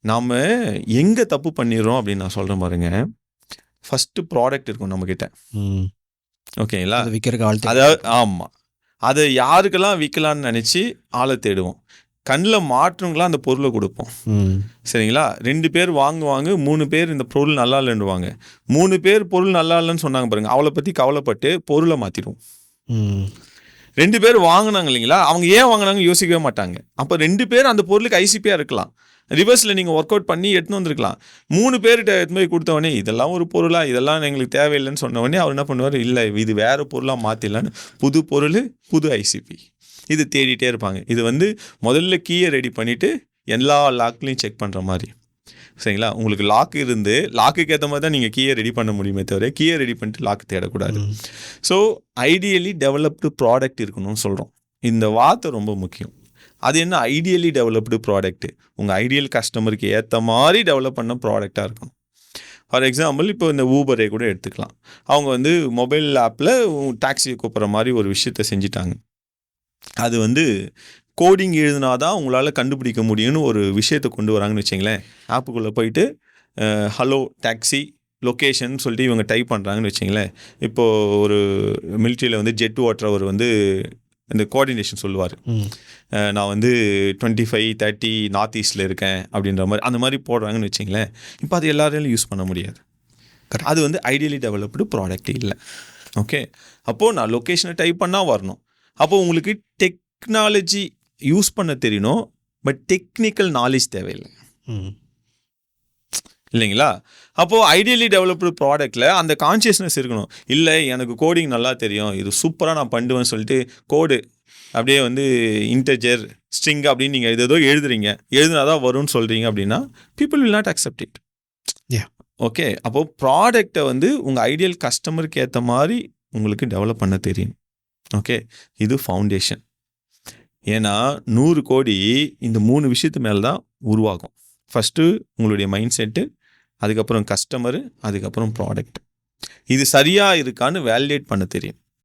நாம் எங்கே தப்பு பண்ணிடுறோம் அப்படின்னு நான் சொல்கிறேன் பாருங்க. ஃபஸ்ட்டு ப்ராடக்ட் இருக்கும் நம்மக்கிட்ட, ஓகேங்களா? அதாவது ஆமாம், அதை யாருக்கெல்லாம் விற்கலான்னு நினச்சி ஆளை தேடுவோம். கண்ணில் மாற்றவங்களாம் அந்த பொருளை கொடுப்போம், சரிங்களா? 2 பேர் வாங்குவாங்க, 3 பேர் இந்த பொருள் நல்லா இல்லைன்னுவாங்க. 3 பேர் பொருள் நல்லா இல்லைன்னு சொன்னாங்க பாருங்கள், அவளை பற்றி கவலைப்பட்டு பொருளை மாற்றிடுவோம். 2 பேர் வாங்கினாங்க இல்லைங்களா, அவங்க ஏன் வாங்கினாங்க யோசிக்கவே மாட்டாங்க. அப்போ 2 பேர் அந்த பொருளுக்கு ஐசிபியாக இருக்கலாம், ரிவர்ஸில் நீங்கள் ஒர்க் அவுட் பண்ணி எடுத்துன்னு வந்திருக்கலாம். 3 பேர்கிட்ட எடுத்து போய் கொடுத்தவொடனே இதெல்லாம் ஒரு பொருளாக, இதெல்லாம் எங்களுக்கு தேவையில்லைன்னு சொன்னவொடனே அவர் என்ன பண்ணுவார், இல்லை இது வேறு பொருளாக மாற்றிடலான்னு புது பொருள் புது ஐசிபி இது தேடிட்டே இருப்பாங்க. இது முதல்ல கீயை ரெடி பண்ணிவிட்டு எல்லா லாக்லையும் செக் பண்ணுற மாதிரி, சரிங்களா? உங்களுக்கு லாக் இருந்து லாக்குக்கு ஏற்ற மாதிரி தான் நீங்கள் கீயை ரெடி பண்ண முடியுமே தவிர கீயை ரெடி பண்ணிட்டு லாக் தேடக்கூடாது. ஸோ ஐடியலி டெவலப்டு ப்ராடக்ட் இருக்கணும்னு சொல்கிறோம். இந்த வார்த்தை ரொம்ப முக்கியம். அது என்ன ஐடியலி டெவலப்டு ப்ராடக்ட்டு? உங்கள் ஐடியல் கஸ்டமருக்கு ஏற்ற மாதிரி டெவலப் பண்ண ப்ராடக்டாக இருக்கணும். ஃபார் எக்ஸாம்பிள், இப்போ இந்த ஊபரே கூட எடுத்துக்கலாம். அவங்க மொபைல் ஆப்பில் டாக்ஸியை கூப்பிட்ற மாதிரி ஒரு விஷயத்தை செஞ்சிட்டாங்க. அது கோடிங் எழுதினா தான் உங்களால் கண்டுபிடிக்க முடியும்னு ஒரு விஷயத்தை கொண்டு வராங்கன்னு வச்சிங்களேன். ஆப்புக்குள்ளே போயிட்டு ஹலோ டாக்ஸி லொக்கேஷன் சொல்லிட்டு இவங்க டைப் பண்ணுறாங்கன்னு வச்சிங்களேன். இப்போது ஒரு மிலிட்ரியில் ஜெட் ஓட்டுறவர் இந்த கோஆர்டினேஷன் சொல்லுவார், நான் 25-30 நார்த் ஈஸ்டில் இருக்கேன் அப்படின்ற மாதிரி, அந்த மாதிரி போடுறாங்கன்னு வச்சிங்களேன். இப்போ அது எல்லாராலையும் யூஸ் பண்ண முடியாது. அது ஐடியலி டெவலப்டு ப்ராடக்ட் இல்லை. ஓகே, அப்போது நான் லொக்கேஷனை டைப் பண்ணால் வரணும். அப்போது உங்களுக்கு டெக்னாலஜி யூஸ் பண்ண தெரியணும், பட் டெக்னிக்கல் நாலேஜ் தேவையில்லை, இல்லைங்களா? அப்போது ஐடியலி டெவலப்டு ப்ராடக்டில் அந்த கான்ஷியஸ்னஸ் இருக்கணும். இல்லை எனக்கு கோடிங் நல்லா தெரியும், இது சூப்பராக நான் பண்ணுவேன்னு சொல்லிட்டு கோடு அப்படியே இன்டெஜர் ஸ்ட்ரிங் அப்படின்னு நீங்கள் ஏதோ எழுதுனா தான் வரும்னு சொல்கிறீங்க அப்படின்னா people will not accept it. Okay, அப்போது ப்ராடக்டை உங்கள் ஐடியல் கஸ்டமருக்கு ஏற்ற மாதிரி உங்களுக்கு டெவலப் பண்ண தெரியும். ஓகே, இது ஃபவுண்டேஷன். ஏன்னா 100 கோடி இந்த 3 விஷயத்து மேலே தான் உருவாகும். ஃபஸ்ட்டு உங்களுடைய மைண்ட் செட்டு, அதுக்கப்புறம் கஸ்டமரு, அதுக்கப்புறம் ப்ராடக்ட். இது சரியாக இருக்கான்னு வேலிடேட் பண்ண தெரியும்.